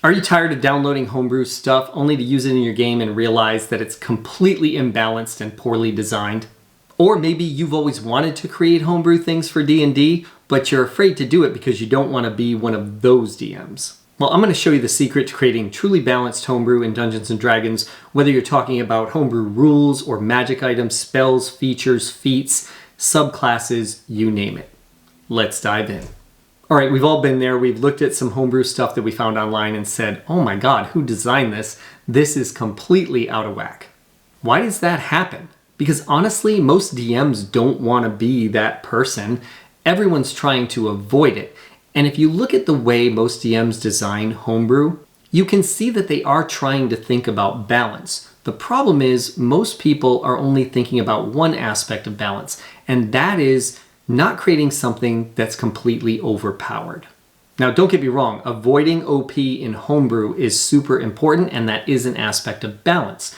Are you tired of downloading homebrew stuff only to use it in your game and realize that it's completely imbalanced and poorly designed? Or maybe you've always wanted to create homebrew things for D&D, but you're afraid to do it because you don't want to be one of those DMs. Well, I'm going to show you the secret to creating truly balanced homebrew in Dungeons & Dragons, whether you're talking about homebrew rules or magic items, spells, features, feats, subclasses, you name it. Let's dive in. All right, we've all been there. We've looked at some homebrew stuff that we found online and said, oh my God, who designed this? This is completely out of whack. Why does that happen? Because honestly, most DMs don't want to be that person. Everyone's trying to avoid it. And if you look at the way most DMs design homebrew, you can see that they are trying to think about balance. The problem is most people are only thinking about one aspect of balance, and that is not creating something that's completely overpowered. Now, don't get me wrong, avoiding OP in homebrew is super important, and that is an aspect of balance.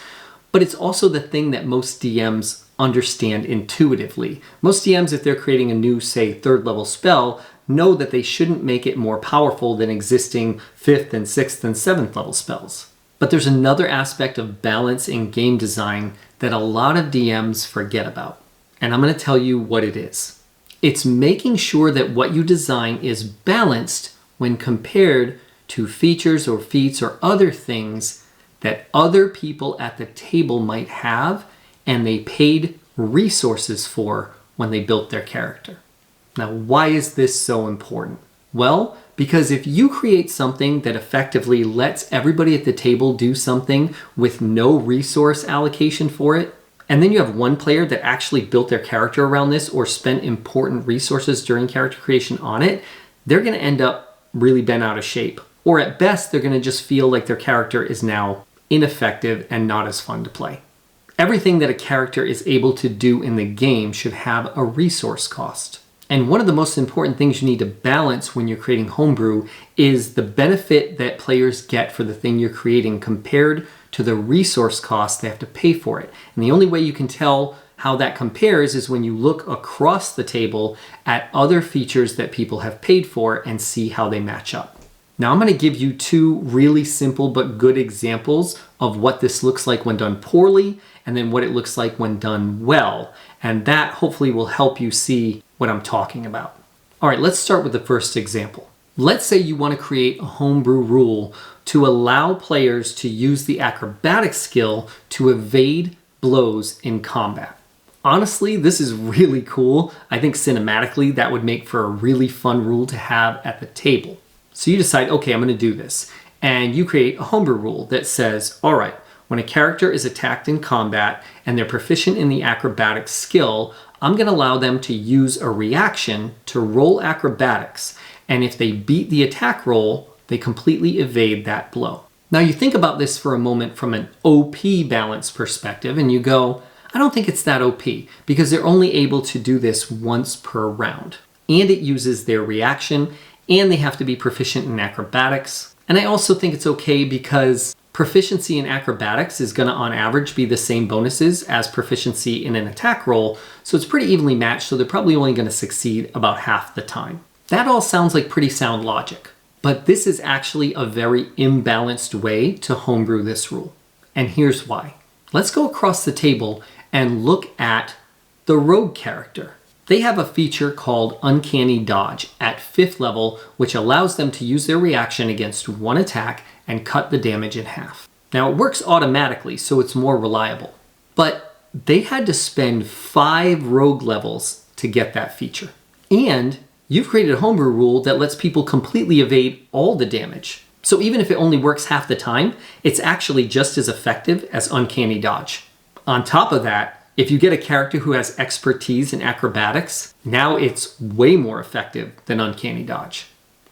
But it's also the thing that most DMs understand intuitively. Most DMs, if they're creating a new, say, 3rd level spell, know that they shouldn't make it more powerful than existing 5th and 6th and 7th level spells. But there's another aspect of balance in game design that a lot of DMs forget about. And I'm going to tell you what it is. It's making sure that what you design is balanced when compared to features or feats or other things that other people at the table might have and they paid resources for when they built their character. Now, why is this so important? Well, because if you create something that effectively lets everybody at the table do something with no resource allocation for it, and then you have one player that actually built their character around this or spent important resources during character creation on it, they're going to end up really bent out of shape. Or at best, they're going to just feel like their character is now ineffective and not as fun to play. Everything that a character is able to do in the game should have a resource cost. And one of the most important things you need to balance when you're creating homebrew is the benefit that players get for the thing you're creating compared to the resource cost they have to pay for it. And the only way you can tell how that compares is when you look across the table at other features that people have paid for and see how they match up. Now I'm going to give you 2 really simple but good examples of what this looks like when done poorly and then what it looks like when done well. And that hopefully will help you see what I'm talking about. All right, let's start with the first example. Let's say you want to create a homebrew rule to allow players to use the acrobatics skill to evade blows in combat. Honestly, this is really cool. I think cinematically that would make for a really fun rule to have at the table. So you decide, okay, I'm going to do this. And you create a homebrew rule that says, all right, when a character is attacked in combat and they're proficient in the acrobatics skill, I'm going to allow them to use a reaction to roll acrobatics. And if they beat the attack roll, they completely evade that blow. Now you think about this for a moment from an OP balance perspective and you go, I don't think it's that OP because they're only able to do this once per round. And it uses their reaction and they have to be proficient in acrobatics. And I also think it's okay because proficiency in acrobatics is going to on average be the same bonuses as proficiency in an attack roll. So it's pretty evenly matched. So they're probably only going to succeed about half the time. That all sounds like pretty sound logic. But this is actually a very imbalanced way to homebrew this rule. And here's why. Let's go across the table and look at the rogue character. They have a feature called Uncanny Dodge at 5th level, which allows them to use their reaction against one attack and cut the damage in half. Now it works automatically, so it's more reliable. But they had to spend 5 rogue levels to get that feature. And you've created a homebrew rule that lets people completely evade all the damage. So even if it only works half the time, it's actually just as effective as Uncanny Dodge. On top of that, if you get a character who has expertise in acrobatics, now it's way more effective than Uncanny Dodge.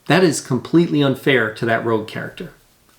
That is completely unfair to that rogue character.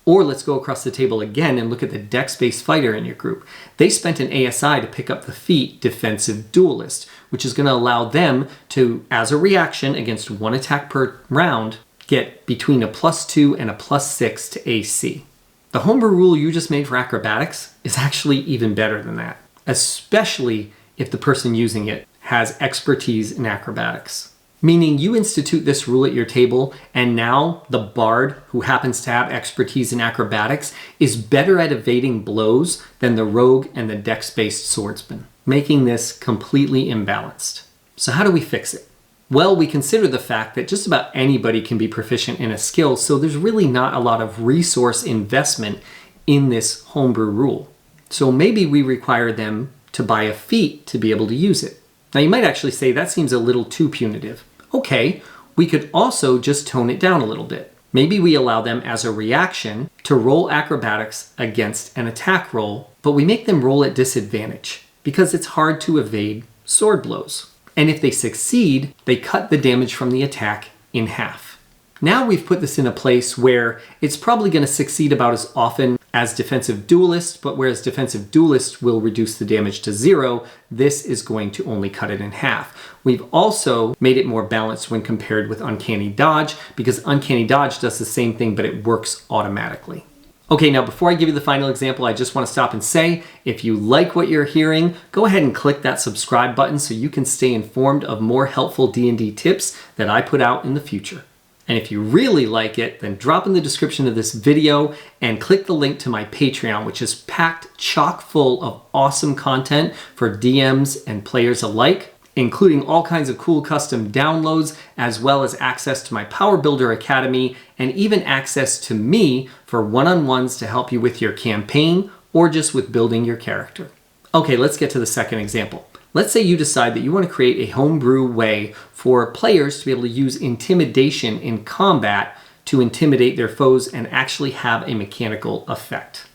Or let's go across the table again and look at the dex-based fighter in your group. They spent an ASI to pick up the feat Defensive Duelist, which is going to allow them to, as a reaction against one attack per round, get between a +2 and a +6 to AC. The homebrew rule you just made for acrobatics is actually even better than that, especially if the person using it has expertise in acrobatics. Meaning you institute this rule at your table, and now the bard, who happens to have expertise in acrobatics, is better at evading blows than the rogue and the dex-based swordsman, making this completely imbalanced. So how do we fix it? Well, we consider the fact that just about anybody can be proficient in a skill, so there's really not a lot of resource investment in this homebrew rule. So maybe we require them to buy a feat to be able to use it. Now you might actually say that seems a little too punitive. Okay, we could also just tone it down a little bit. Maybe we allow them as a reaction to roll acrobatics against an attack roll, but we make them roll at disadvantage because it's hard to evade sword blows. And if they succeed, they cut the damage from the attack in half. Now we've put this in a place where it's probably going to succeed about as often as defensive duelist, but whereas defensive duelist will reduce the damage to 0, this is going to only cut it in half. We've also made it more balanced when compared with uncanny dodge, because uncanny dodge does the same thing, but it works automatically. Okay, now before I give you the final example, I just want to stop and say, if you like what you're hearing, go ahead and click that subscribe button so you can stay informed of more helpful D&D tips that I put out in the future. And if you really like it, then drop in the description of this video and click the link to my Patreon, which is packed chock full of awesome content for DMs and players alike, including all kinds of cool custom downloads, as well as access to my Power Builder Academy, and even access to me for one-on-ones to help you with your campaign or just with building your character. Okay, let's get to the second example. Let's say you decide that you want to create a homebrew way for players to be able to use intimidation in combat to intimidate their foes and actually have a mechanical effect.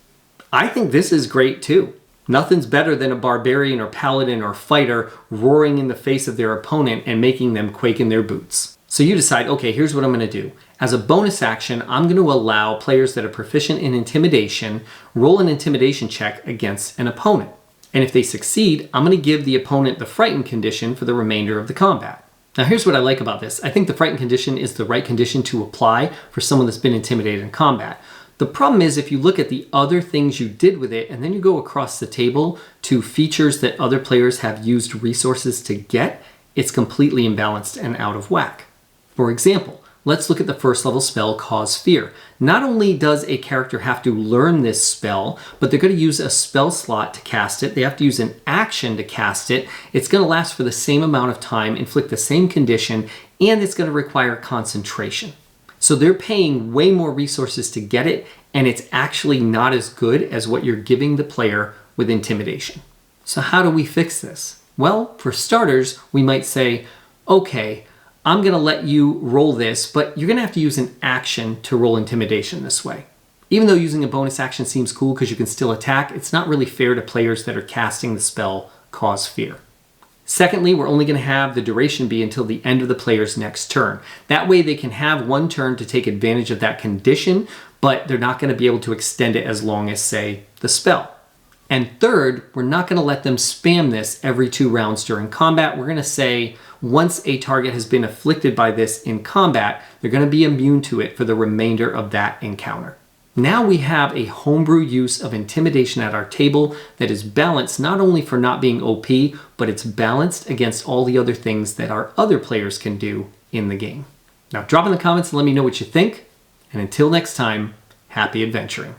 I think this is great too. Nothing's better than a barbarian or paladin or fighter roaring in the face of their opponent and making them quake in their boots. So you decide, okay, here's what I'm going to do. As a bonus action, I'm going to allow players that are proficient in intimidation roll an intimidation check against an opponent. And if they succeed, I'm going to give the opponent the frightened condition for the remainder of the combat. Now here's what I like about this. I think the frightened condition is the right condition to apply for someone that's been intimidated in combat. The problem is if you look at the other things you did with it and then you go across the table to features that other players have used resources to get, it's completely imbalanced and out of whack. For example, let's look at the first level spell, Cause Fear. Not only does a character have to learn this spell, but they're going to use a spell slot to cast it. They have to use an action to cast it. It's going to last for the same amount of time, inflict the same condition, and it's going to require concentration. So they're paying way more resources to get it, and it's actually not as good as what you're giving the player with intimidation. So how do we fix this? Well, for starters, we might say, okay, I'm going to let you roll this, but you're going to have to use an action to roll intimidation this way. Even though using a bonus action seems cool because you can still attack, it's not really fair to players that are casting the spell Cause Fear. Secondly, we're only going to have the duration be until the end of the player's next turn. That way they can have one turn to take advantage of that condition, but they're not going to be able to extend it as long as, say, the spell. And third, we're not going to let them spam this every 2 rounds during combat. We're going to say once a target has been afflicted by this in combat, they're going to be immune to it for the remainder of that encounter. Now we have a homebrew use of intimidation at our table that is balanced not only for not being OP, but it's balanced against all the other things that our other players can do in the game. Now drop in the comments and let me know what you think. And until next time, happy adventuring.